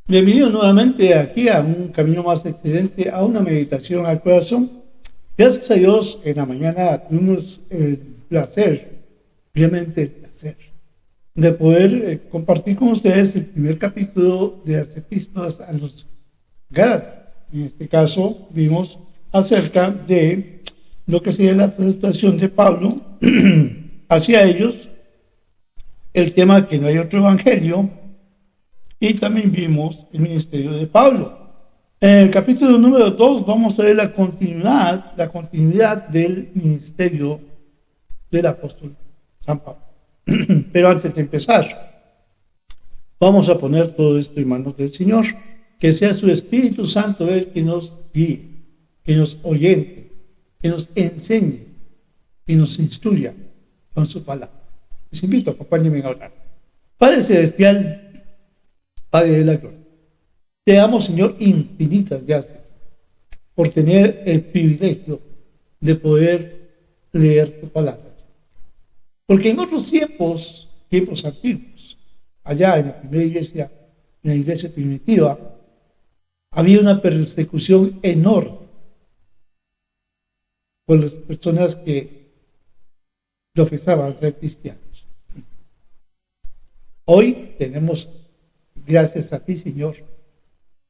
Bienvenido nuevamente aquí a un camino más excelente, a una meditación al corazón. Gracias a Dios, en la mañana tuvimos el placer, realmente el placer, de poder compartir con ustedes el primer capítulo de las epístolas a los Gálatas. En este caso, vimos acerca de lo que sería la situación de Pablo hacia ellos, el tema que no hay otro evangelio, y también vimos el ministerio de Pablo. En el capítulo número 2 vamos a ver la continuidad del ministerio del apóstol San Pablo. Pero antes de empezar, vamos a poner todo esto en manos del Señor, que sea su Espíritu Santo el que nos guíe, que nos oriente, que nos enseñe, que nos instruya con su palabra. Les invito, acompáñenme a orar. Padre Celestial, Padre de la gloria, te damos, Señor, infinitas gracias por tener el privilegio de poder leer tu palabra. Porque en otros tiempos antiguos, allá en la primera iglesia, en la iglesia primitiva, había una persecución enorme por las personas que profesaban ser cristianos. Hoy tenemos, gracias a ti, Señor,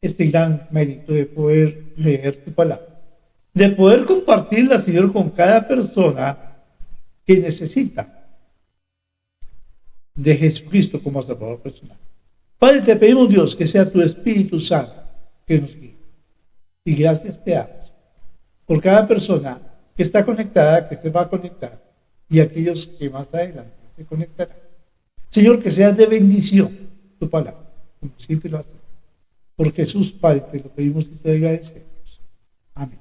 este gran mérito de poder leer tu palabra, de poder compartirla, Señor, con cada persona que necesita de Jesucristo como Salvador personal. Padre, te pedimos, Dios, que sea tu Espíritu Santo que nos guíe. Y gracias te damos por cada persona que está conectada, que se va a conectar, y aquellos que más adelante se conectarán. Señor, que sea de bendición tu palabra, como siempre lo hacemos. Por Jesús, Padre, te lo pedimos y te agradecemos. Amén.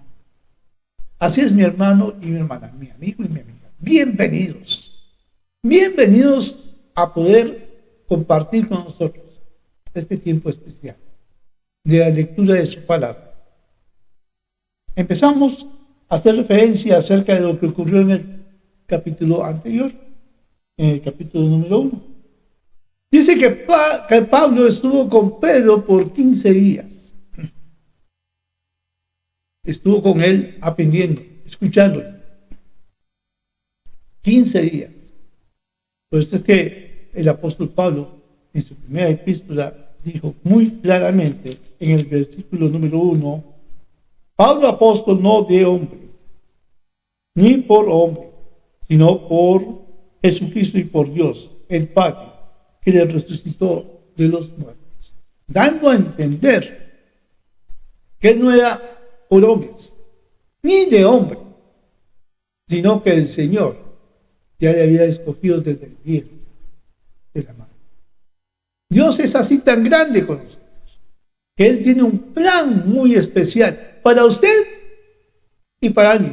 Así es, mi hermano y mi hermana, mi amigo y mi amiga. Bienvenidos. Bienvenidos a poder compartir con nosotros este tiempo especial de la lectura de su palabra. Empezamos a hacer referencia acerca de lo que ocurrió en el capítulo anterior, en el capítulo número 1. Dice que Pablo estuvo con Pedro por 15 días. Estuvo con él aprendiendo, escuchándolo. 15 días. Por eso es que el apóstol Pablo, en su primera epístola, dijo muy claramente en el versículo número 1, Pablo apóstol no de hombre, ni por hombre, sino por Jesucristo y por Dios, el Padre, que le resucitó de los muertos, dando a entender que él no era por hombres, ni de hombre, sino que el Señor ya le había escogido desde el vientre de la madre. Dios es así tan grande con nosotros, que Él tiene un plan muy especial para usted y para mí,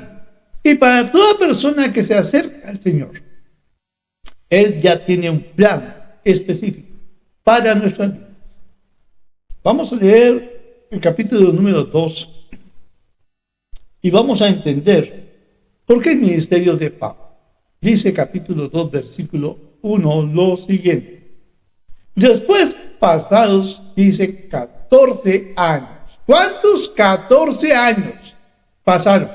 y para toda persona que se acerca al Señor. Él ya tiene un plan específico para nuestras vidas. Vamos a leer el capítulo número 2 y vamos a entender por qué el ministerio de Pablo. Dice capítulo 2, versículo 1, lo siguiente. Después pasados, dice, 14 años. ¿Cuántos 14 años pasaron?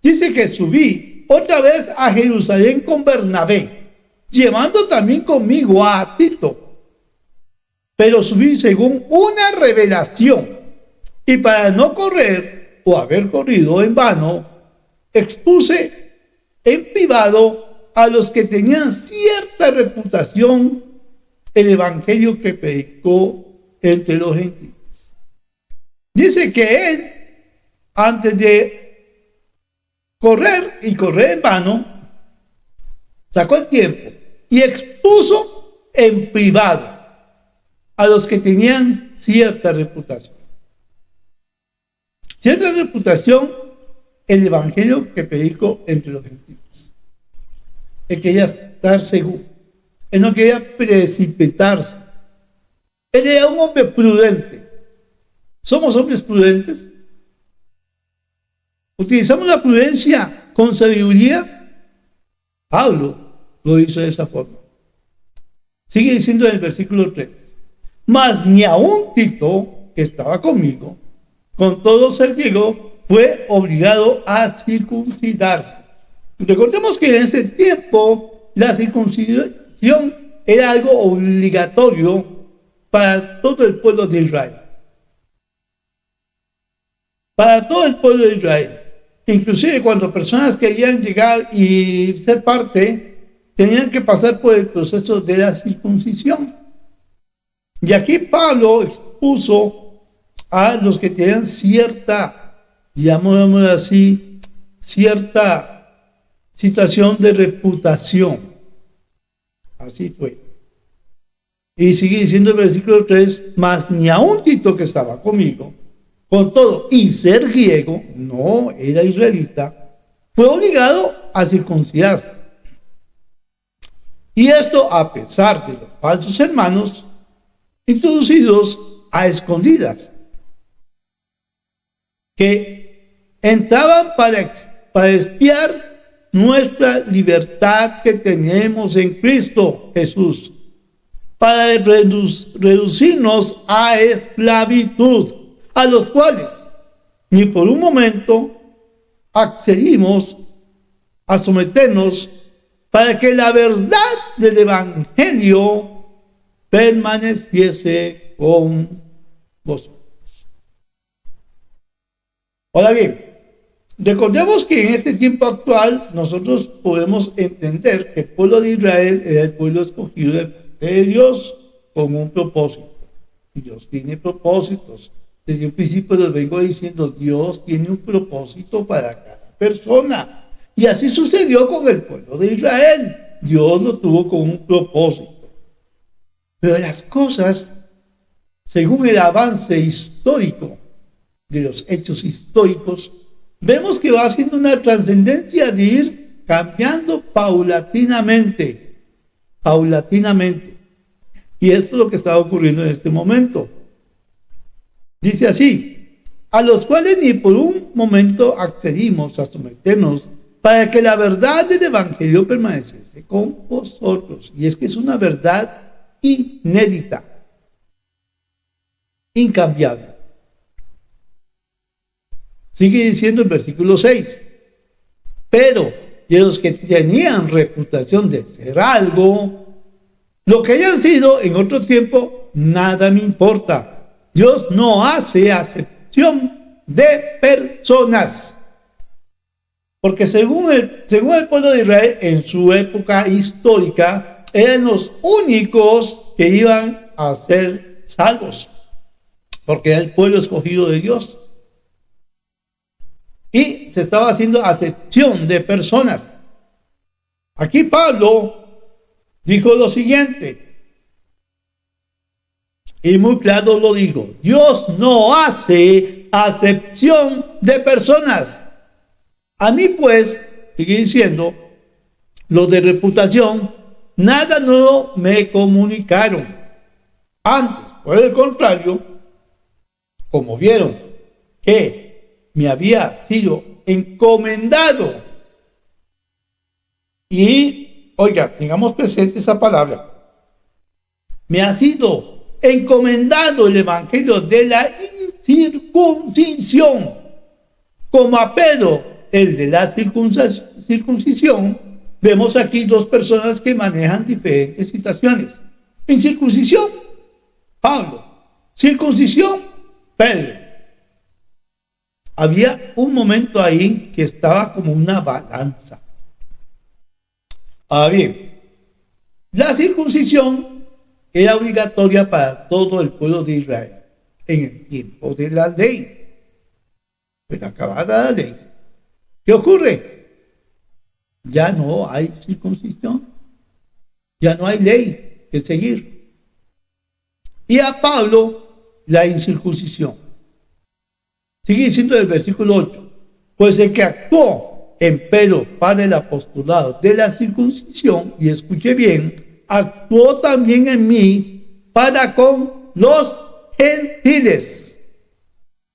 Dice que subí otra vez a Jerusalén con Bernabé, llevando también conmigo a Tito. Pero subí según una revelación, y para no correr o haber corrido en vano, expuse en privado a los que tenían cierta reputación el evangelio que predicó entre los gentiles. Dice que él, antes de correr en vano, sacó el tiempo y expuso en privado a los que tenían cierta reputación. Cierta reputación, el evangelio que predicó entre los gentiles. Él quería estar seguro. Él no quería precipitarse. Él era un hombre prudente. ¿Somos hombres prudentes? ¿Utilizamos la prudencia con sabiduría? Pablo lo hizo de esa forma. Sigue diciendo en el versículo 3. mas ni aun Tito, que estaba conmigo, con todo ser griego, fue obligado a circuncidarse. Recordemos que en ese tiempo la circuncisión era algo obligatorio para todo el pueblo de Israel. Para todo el pueblo de Israel. Inclusive cuando personas querían llegar y ser parte, tenían que pasar por el proceso de la circuncisión. Y aquí Pablo expuso a los que tenían cierta, llamémoslo así, cierta situación de reputación. Así fue. Y sigue diciendo el versículo 3, mas ni aun Tito, que estaba conmigo, con todo, y ser griego, no era israelita, fue obligado a circuncidarse. Y esto a pesar de los falsos hermanos introducidos a escondidas, que entraban para espiar nuestra libertad que tenemos en Cristo Jesús, para reducirnos a esclavitud, a los cuales ni por un momento accedimos a someternos, para que la verdad del Evangelio permaneciese con vosotros. Ahora bien, recordemos que en este tiempo actual nosotros podemos entender que el pueblo de Israel era el pueblo escogido de Dios con un propósito. Dios tiene propósitos. Desde un principio les vengo diciendo, Dios tiene un propósito para cada persona. Y así sucedió con el pueblo de Israel. Dios lo tuvo con un propósito. Pero las cosas, según el avance histórico de los hechos históricos, vemos que va haciendo una trascendencia de ir cambiando paulatinamente. Y esto es lo que está ocurriendo en este momento. Dice así, a los cuales ni por un momento accedimos a someternos, para que la verdad del Evangelio permaneciese con vosotros. Y es que es una verdad inédita, incambiable. Sigue diciendo el versículo 6, pero de los que tenían reputación de ser algo, lo que hayan sido en otro tiempo, nada me importa. Dios no hace acepción de personas. Porque según el pueblo de Israel, en su época histórica, eran los únicos que iban a ser salvos. Porque era el pueblo escogido de Dios. Y se estaba haciendo acepción de personas. Aquí Pablo dijo lo siguiente. Y muy claro lo dijo. Dios no hace acepción de personas. A mí pues, sigue diciendo, los de reputación, nada nuevo me comunicaron. Antes, por el contrario, como vieron que me había sido encomendado. Y, oiga, tengamos presente esa palabra. Me ha sido encomendado el evangelio de la incircuncisión, como a Pedro el de la circuncisión. Vemos aquí dos personas que manejan diferentes situaciones. Incircuncisión, Pablo. Circuncisión, Pedro. Había un momento ahí que estaba como una balanza. Ahora bien, la circuncisión era obligatoria para todo el pueblo de Israel en el tiempo de la ley. Pues acabada la ley, ¿qué ocurre? Ya no hay circuncisión, ya no hay ley que seguir. Y a Pablo la incircuncisión. Sigue diciendo el versículo 8, pues el que actuó en Pedro para el apostolado de la circuncisión, y escuche bien, actuó también en mí para con los gentiles.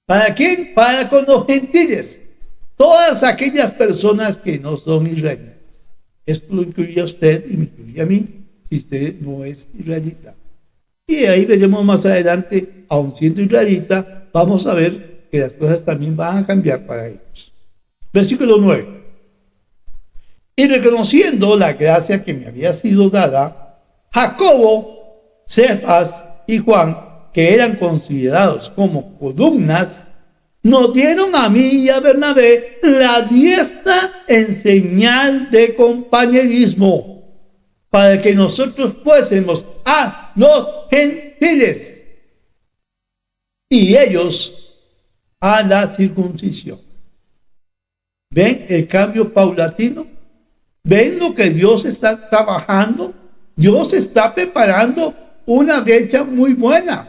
¿Para quién? Para con los gentiles. Todas aquellas personas que no son israelitas. Esto lo incluye a usted y me incluye a mí, si usted no es israelita. Y ahí veremos más adelante, aun siendo israelita, vamos a ver que las cosas también van a cambiar para ellos. Versículo 9. Y reconociendo la gracia que me había sido dada, Jacobo, Cefas y Juan, que eran considerados como columnas, nos dieron a mí y a Bernabé la diestra en señal de compañerismo, para que nosotros fuésemos a los gentiles y ellos a la circuncisión. ¿Ven el cambio paulatino? ¿Ven lo que Dios está trabajando? Dios está preparando una brecha muy buena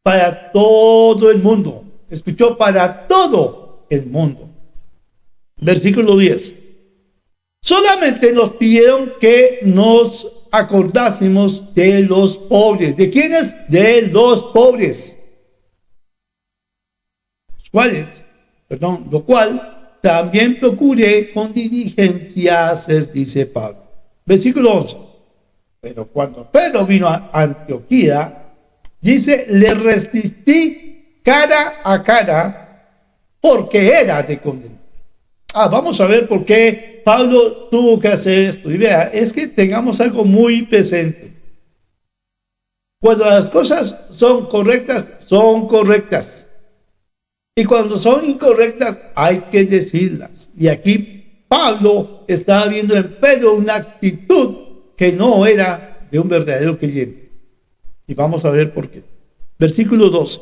para todo el mundo. Escuchó, para todo el mundo. Versículo 10. Solamente nos pidieron que nos acordásemos de los pobres. ¿De quiénes? De los pobres. Lo cual también procuré con diligencia hacer, dice Pablo. Versículo 11. Pero cuando Pedro vino a Antioquía, dice, le resistí cara a cara porque era de condenar. Vamos a ver por qué Pablo tuvo que hacer esto. Y vea, es que tengamos algo muy presente. Cuando las cosas son correctas, son correctas. Y cuando son incorrectas, hay que decirlas. Y aquí Pablo estaba viendo en Pedro una actitud que no era de un verdadero creyente. Y vamos a ver por qué. Versículo 12.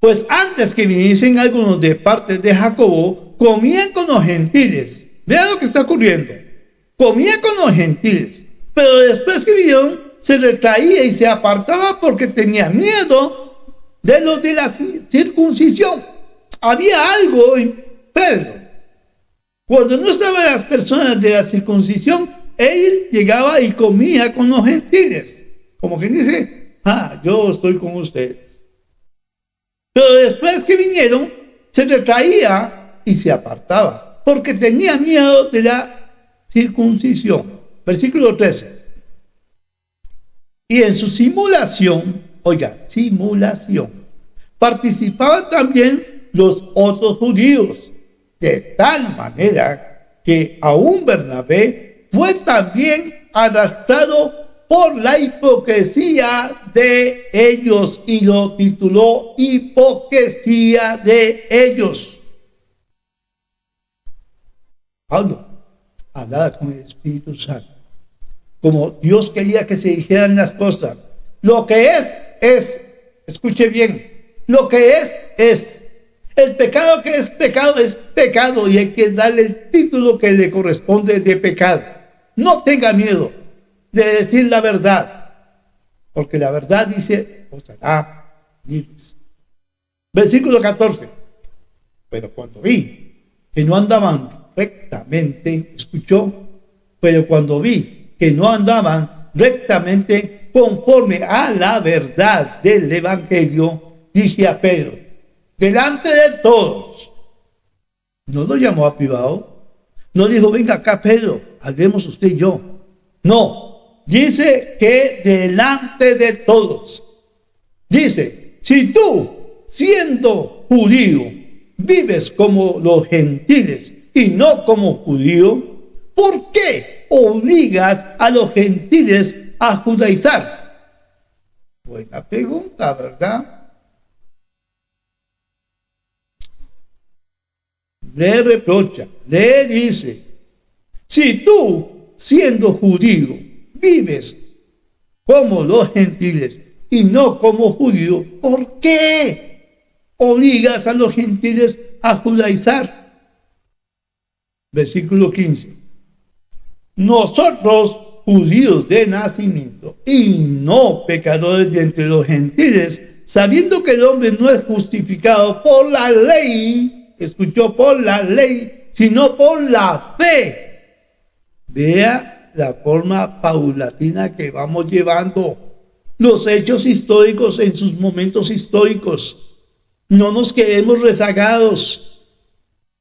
Pues antes que viniesen algunos de parte de Jacobo, comían con los gentiles. Vean lo que está ocurriendo. Comía con los gentiles. Pero después que vinieron, se retraía y se apartaba porque tenía miedo de los de la circuncisión. Había algo en Pedro. Cuando no estaban las personas de la circuncisión, él llegaba y comía con los gentiles. Como quien dice, yo estoy con ustedes. Pero después que vinieron, se retraía y se apartaba, porque tenía miedo de la circuncisión. Versículo 13. Y en su simulación, participaban también los otros judíos, de tal manera que aún Bernabé fue también arrastrado por la hipocresía de ellos y lo tituló hipocresía de ellos. Pablo hablaba con el Espíritu Santo, como Dios quería que se dijeran las cosas. Lo que es, escuche bien, lo que es. El pecado que es pecado y hay que darle el título que le corresponde de pecado. No tenga miedo de decir la verdad, porque la verdad dice, os hará libres. Versículo 14. Pero cuando vi que no andaban rectamente, pero cuando vi que no andaban rectamente conforme a la verdad del Evangelio, dije a Pedro, delante de todos, no lo llamó a privado, no dijo, venga acá Pedro, hablemos usted y yo. No, dice que delante de todos. Dice, si tú, siendo judío, vives como los gentiles y no como judío, ¿por qué obligas a los gentiles a judaizar? Buena pregunta, ¿verdad? Le reprocha, le dice, si tú, siendo judío, vives como los gentiles y no como judío, ¿por qué obligas a los gentiles a judaizar? Versículo 15. Nosotros, judíos de nacimiento y no pecadores de entre los gentiles, sabiendo que el hombre no es justificado por la ley, por la ley, sino por la fe. Vea la forma paulatina que vamos llevando los hechos históricos en sus momentos históricos. No nos quedemos rezagados.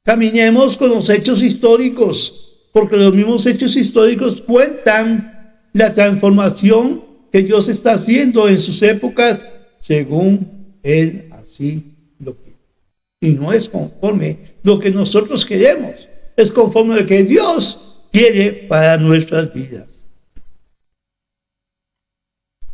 Caminemos con los hechos históricos, porque los mismos hechos históricos cuentan la transformación que Dios está haciendo en sus épocas según Él así lo quiere. Y no es conforme lo que nosotros queremos, es conforme lo que Dios quiere para nuestras vidas.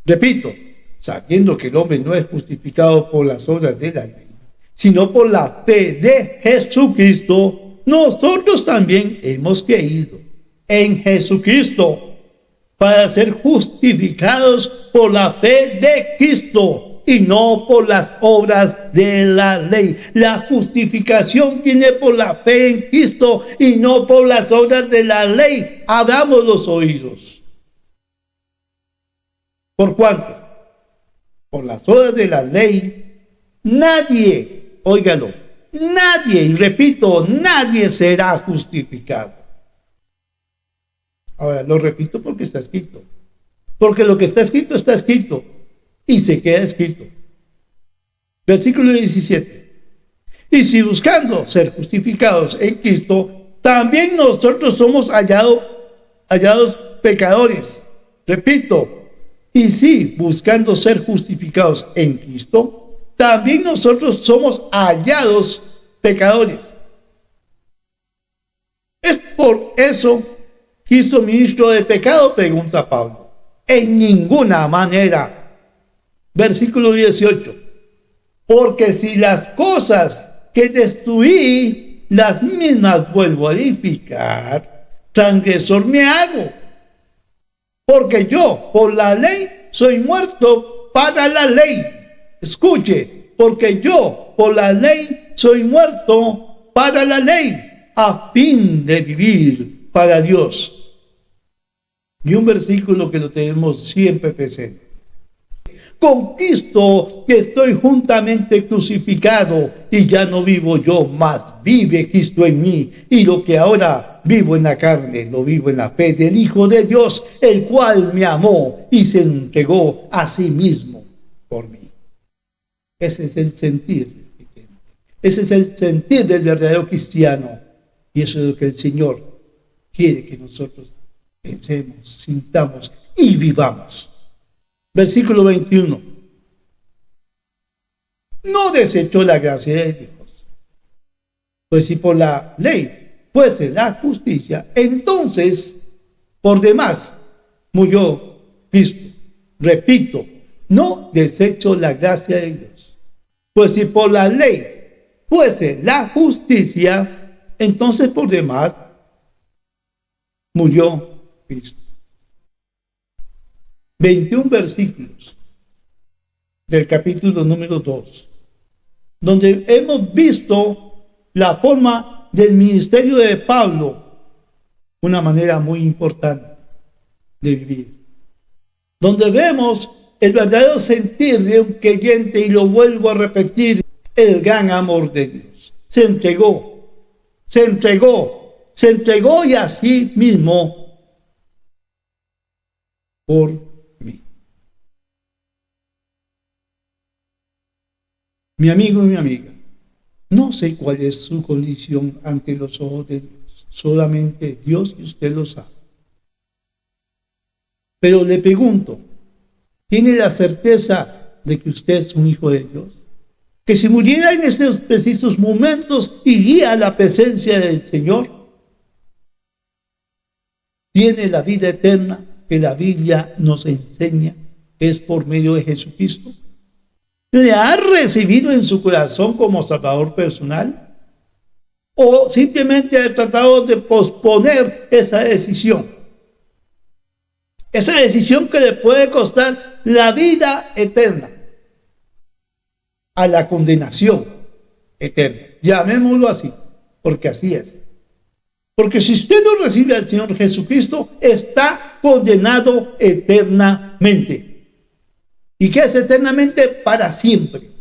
Repito, sabiendo que el hombre no es justificado por las obras de la ley, sino por la fe de Jesucristo, nosotros también hemos creído en Jesucristo para ser justificados por la fe de Cristo y no por las obras de la ley. La justificación viene por la fe en Cristo y no por las obras de la ley. Abramos los oídos. ¿Por cuánto? Por las obras de la ley, nadie, óigalo, nadie, y repito, nadie será justificado. Ahora, lo repito porque está escrito. Porque lo que está escrito y se queda escrito. Versículo 17. Y si buscando ser justificados en Cristo, también nosotros somos hallados pecadores. Repito, y si buscando ser justificados en Cristo, también nosotros somos hallados pecadores. Es por eso ¿Cristo ministro de pecado? Pregunta Pablo. En ninguna manera. Versículo 18. Porque si las cosas que destruí, las mismas vuelvo a edificar, transgresor me hago. Porque yo, por la ley, soy muerto para la ley. Escuche, porque yo, por la ley, soy muerto para la ley, a fin de vivir para Dios. Y un versículo que lo tenemos siempre presente. Con Cristo que estoy juntamente crucificado, y ya no vivo yo, mas vive Cristo en mí. Y lo que ahora vivo en la carne, lo vivo en la fe del Hijo de Dios, el cual me amó y se entregó a sí mismo por mí. Ese es el sentir. Ese es el sentir del verdadero cristiano. Y eso es lo que el Señor quiere que nosotros pensemos, sintamos y vivamos. Versículo 21. No desechó la gracia de Dios. Pues si por la ley fuese la justicia, entonces por demás murió Cristo. Repito, no desechó la gracia de Dios. Pues si por la ley fuese la justicia, entonces por demás murió Cristo. 21 versículos del capítulo número 2, donde hemos visto la forma del ministerio de Pablo, una manera muy importante de vivir, donde vemos el verdadero sentir de un creyente, y lo vuelvo a repetir, el gran amor de Dios. Se entregó y así mismo por mí. Mi amigo y mi amiga, no sé cuál es su condición ante los ojos de Dios. Solamente Dios y usted lo sabe. Pero le pregunto, ¿tiene la certeza de que usted es un hijo de Dios? Que si muriera en estos precisos momentos, iría a la presencia del Señor. Tiene la vida eterna que la Biblia nos enseña, es por medio de Jesucristo. ¿Le ha recibido en su corazón como Salvador personal? ¿O simplemente ha tratado de posponer esa decisión? Esa decisión que le puede costar la vida eterna, a la condenación eterna. Llamémoslo así, porque así es. Porque si usted no recibe al Señor Jesucristo, está condenado eternamente. ¿Y qué es eternamente? Para siempre,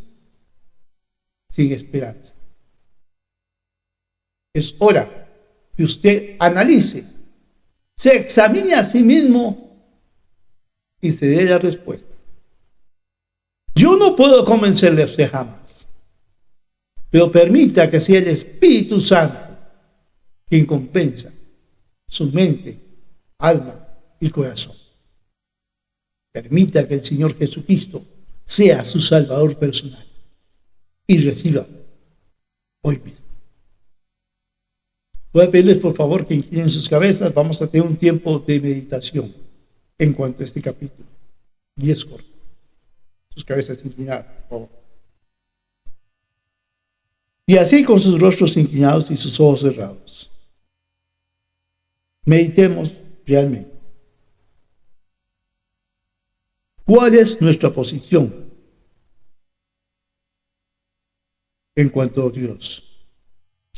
sin esperanza. Es hora que usted analice, se examine a sí mismo y se dé la respuesta. Yo no puedo convencerle a usted jamás, pero permita que sea el Espíritu Santo quien compensa su mente, alma y corazón. Permita que el Señor Jesucristo sea su Salvador personal y reciba hoy mismo. Voy a pedirles por favor que inclinen sus cabezas. Vamos a tener un tiempo de meditación en cuanto a este capítulo. Y es corto. Sus cabezas inclinadas, por favor. Y así con sus rostros inclinados y sus ojos cerrados, meditemos realmente. ¿Cuál es nuestra posición en cuanto a Dios?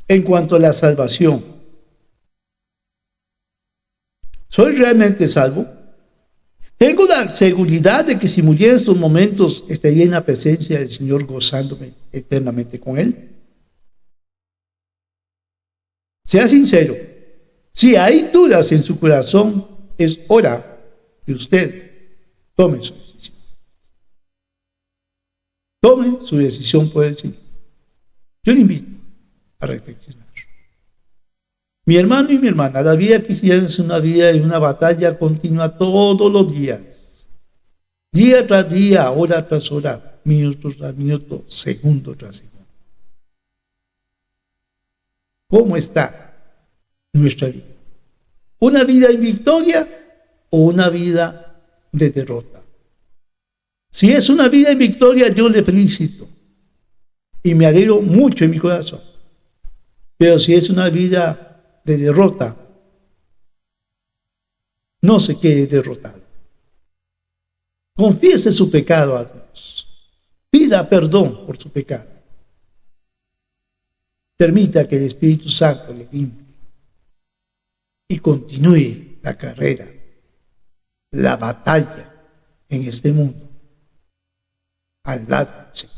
En cuanto a la salvación. ¿Soy realmente salvo? Tengo la seguridad de que si muriera en estos momentos estaría en la presencia del Señor gozándome eternamente con Él. Sea sincero, si hay dudas en su corazón, es hora que usted tome su decisión. Tome su decisión por el Señor. Yo le invito a reflexionar. Mi hermano y mi hermana, la vida cristiana es una vida de una batalla continua todos los días. Día tras día, hora tras hora, minuto tras minuto, segundo tras segundo. ¿Cómo está nuestra vida? ¿Una vida en victoria o una vida de derrota? Si es una vida en victoria, yo le felicito y me alegro mucho en mi corazón. Pero si es una vida de derrota, no se quede derrotado. Confiese su pecado a Dios. Pida perdón por su pecado. Permita que el Espíritu Santo le limpie y continúe la carrera, la batalla en este mundo al lado del Señor.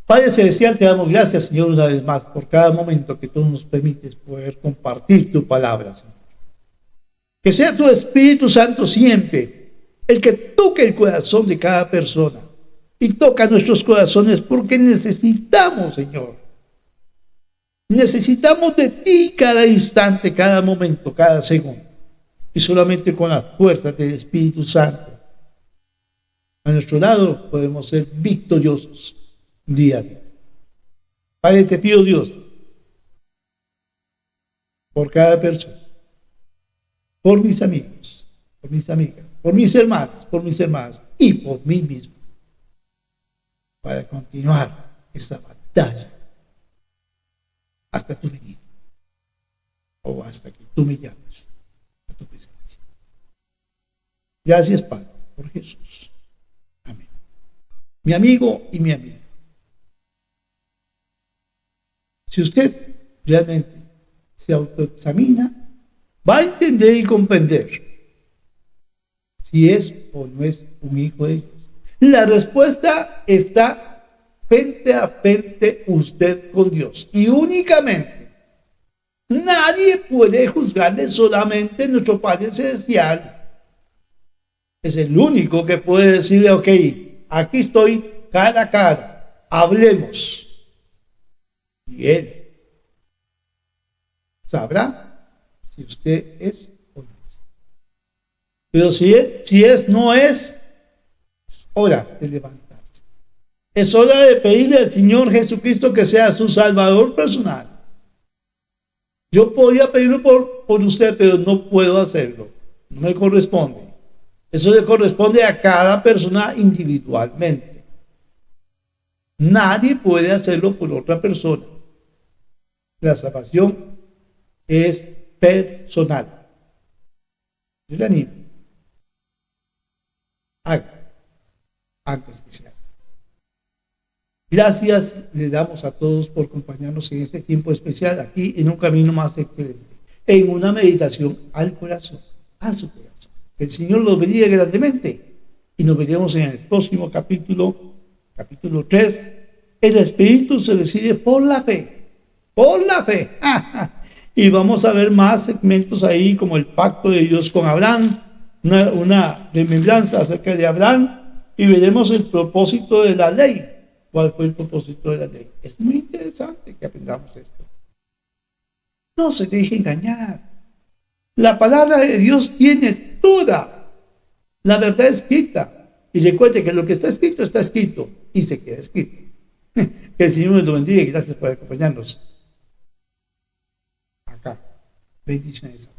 Padre Celestial, te damos gracias, Señor, una vez más por cada momento que tú nos permites poder compartir tu palabra, Señor. Que sea tu Espíritu Santo siempre el que toque el corazón de cada persona y toca nuestros corazones porque necesitamos, Señor. Necesitamos de ti cada instante, cada momento, cada segundo. Y solamente con las fuerzas del Espíritu Santo a nuestro lado podemos ser victoriosos día a día. Padre, te pido, Dios, por cada persona, por mis amigos, por mis amigas, por mis hermanos, por mis hermanas y por mí mismo, para continuar esta batalla hasta tu venida o hasta que tú me llames a tu presencia. Gracias, Padre, por Jesús. Amén. Mi amigo y mi amiga, si usted realmente se autoexamina, va a entender y comprender si es o no es un hijo de Dios. La respuesta está frente a frente usted con Dios. Y únicamente, nadie puede juzgarle, solamente nuestro Padre Celestial. Es el único que puede decirle, ok, aquí estoy cara a cara, hablemos. Y Él sabrá si usted es o no es. Pero si no es hora de levantarse. Es hora de pedirle al Señor Jesucristo que sea su Salvador personal. Yo podría pedirlo por usted, pero no puedo hacerlo. No me corresponde. Eso le corresponde a cada persona individualmente. Nadie puede hacerlo por otra persona. La salvación es personal. Yo le animo. Haga antes que sea. Gracias les damos a todos por acompañarnos en este tiempo especial aquí en un camino más excelente, en una meditación al corazón, a su corazón. Que el Señor los bendiga grandemente y nos veremos en el próximo capítulo 3. El Espíritu se recibe por la fe. Por la fe. Y vamos a ver más segmentos ahí, como el pacto de Dios con Abraham, una remembranza acerca de Abraham, y veremos el propósito de la ley. ¿Cuál fue el propósito de la ley? Es muy interesante que aprendamos esto. No se deje engañar. La palabra de Dios tiene toda la verdad escrita. Y recuerde que lo que está escrito y se queda escrito. Que el Señor nos lo bendiga y gracias por acompañarnos acá. Bendiciones.